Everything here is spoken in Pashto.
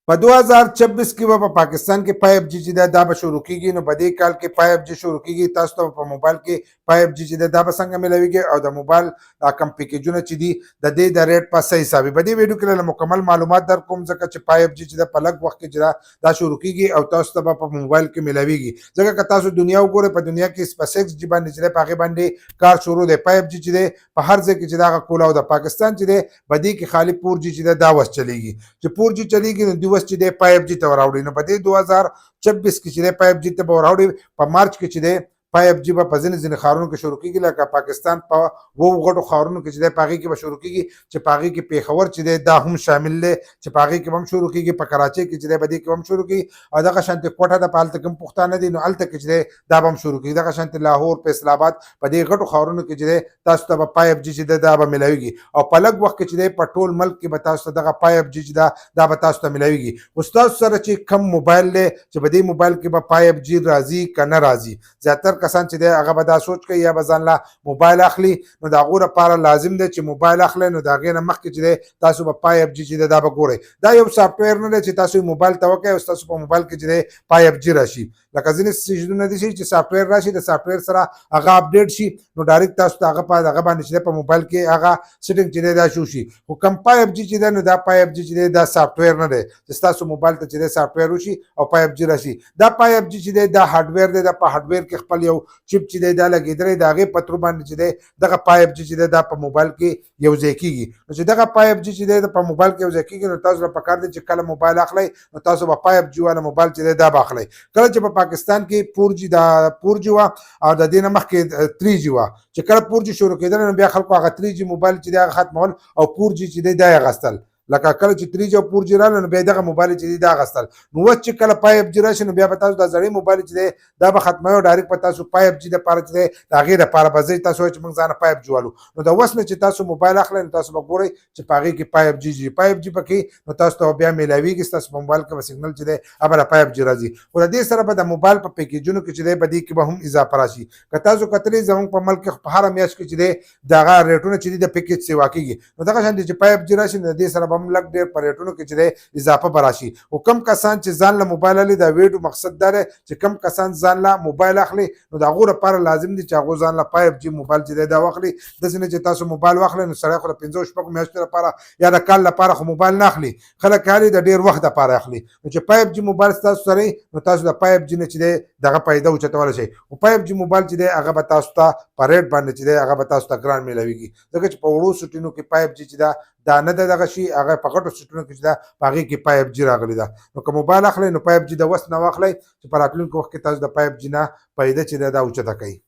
په 2026 کې به په پاکستان کې 5G چې دا به شروع کیږي، نو په دې کال کې 5G شروع کیږي. تاسو ته په موبایل کې 5G چې دا به څنګه ملويږي او د موبایل کم پیکیجونه چې دي د دې د ریټ په صحیح حسابي په دې ویډیو کې مکمل معلومات در کوم، ځکه چې 5G چې په لږ وخت کې چې دا شروع کیږي او تاسو ته په موبایل کې ملويږي. ځکه که تاسو دنیا وګورئ، په دنیا کې په 6G باندې چې په هغه باندې کار شروع دی. 5G چې په هر ځای کې چې دا کولاو د پاکستان چې په دې کې خالی 4G چې دا وس چلیږي. چې 4G چلیږي نو د وس چې 5G ته وراوړي. نو په دې 2026 کې چې 5G ته وراوړي، په مارچ کې چې 5G په ځینې ښارونو کې شروع کیږي، لکه پاکستان په وو غټو ښارونو کې چې په هغې کې به شروع کیږي، چې په هغې کې پېښور چې دا هم شامل دی، چې په هغې کې به هم شروع کیږي. په کراچۍ کې چې په دې کې هم شروع کیږي، او دغه شانتې کوټه ده، په هلته کې هم پښتانه دي، نو هلته کې چې دا به هم شروع کیږي. دغه شانتې لاهور، فیصل آباد، په دې غټو ښارونو کې چې تاسو ته به 5G چې دا به ملويږي. او په لږ وخت کې چې په ټول ملک کې به تاسو ته دغه 5G چې دا به تاسو ته ملويږي. اوس تاسو سره چې کم موبایل دی، چې په دې موبایل کې به 5G راځي که نه راځي، زیاتر کسان چې هغه به دا سوچ کوي یا به ځان له موبایل اخلي. نو د هغو لپاره لازم دی چې موبایل اخلئ، نو د هغې نه مخکې چې تاسو به 5G چې دا به ګورئ. دا یو سافټویر نه دی چې تاسو موبایل ته وکړئ او ستاسو په موبایل کې چې 5G راشي. لکه ځینې څیزونه دي چې سافټویر راشي، د سافټویر سره هغه اپډیټ شي، نو ډایرکټ تاسو ته هغه په هغه باندې چې په موبایل کې هغه سیټینګ چې دا شو شي. خو کم 5G چې دی، نو دا 5G چې دا سافټویر نه دی چې ستاسو موبایل ته چې سافټویر وشي او 5G راشي. دا 5G چې دی دا هارډویر دی، دا په هارډویر کې خپل یو چپ چې دی دا لګېدلی، د هغې په ترو باندې چې دی دغه 5G چې دی دا په موبایل کې یو ځای کېږي. نو چې دغه 5G چې دی په موبایل کې یو ځای کېږي، نو تاسو ته پکار دی چې کله موبایل اخلئ، نو تاسو به 5G والا موبایل چې دی دا به اخلئ. کله چې په پاکستان کې 4G وه او د دې نه مخکې 3G وه، چې کله 4G شروع کېدل، نو بیا خلکو هغه 3G موبایل چې دی هغه ختمول او 4G چې دی دا یې اخیستل. لکه کله چې 3G او 4G راغله، نو بیا دغه موبایل چې دی دا اخیستل. نو اوس چې کله 5G راشي، نو بیا به تاسو د زړې موبایل چې دی دا به ختموي او ډایرکټ به تاسو 5G دپاره چې دی د هغې دپاره به ځئ، تاسو وایئ چې موږ ځانه 5G والو. نو د اوس نه چې تاسو موبایل اخلئ، نو تاسو به ګورئ چې په هغې کې 5G ځي. 5G پکې نو تاسو ته بیا میلاویږي، ستاسو په موبایل کې به سګنل چې دی هغه به 5G راځي. خو د دې سره به د موبایل په پیکیجونو کې چې دی په دې کې به هم اضافه راشي. که تاسو کتلئ زموږ په ملک کې په هره میاشت کې چې دی د هغه ریټونه چې دي د پیکیج سیوا کېږي، نو دغه شان چې 5G راشي، نو د دې سره به هم لږ ډېر په ریټونو کې چې دی اضافه به راشي. خو کم کسان چې ځان له موبایل اخلي، دا ویډیو مقصد دا دی چې کم کسان ځان له موبایل اخلي، نو د هغو لپاره لازم دي چې هغو ځان له 5G موبایل چې دی دا واخلي. داسې نه چې تاسو موبایل واخلئ، نو سړی خو د 5-6 میاشتو لپاره یا د کال لپاره خو موبایل نه اخلي. خلک اخلي د ډېر وخت لپاره اخلي. نو چې 5G موبایل ستاسو سره نو تاسو د 5G نه چې دی دغه فایده اوچتولی شئ. خو 5G موبایل چې دی هغه به تاسو ته په ریټ باندې چې دی هغه به تاسو ته ګران میلاویږي، ځکه چې په وړو سیټونو کې 5G چې دا نه ده دغه شي، هغه په غټو سیټونو کې چې ده په هغې کې 5G راغلی ده. نو که موبایل اخلئ، نو 5G د وس نه واخلئ چې په راتلونکي وخت کې تاسو د 5G نه فایده چې ده دا اوچته کوي.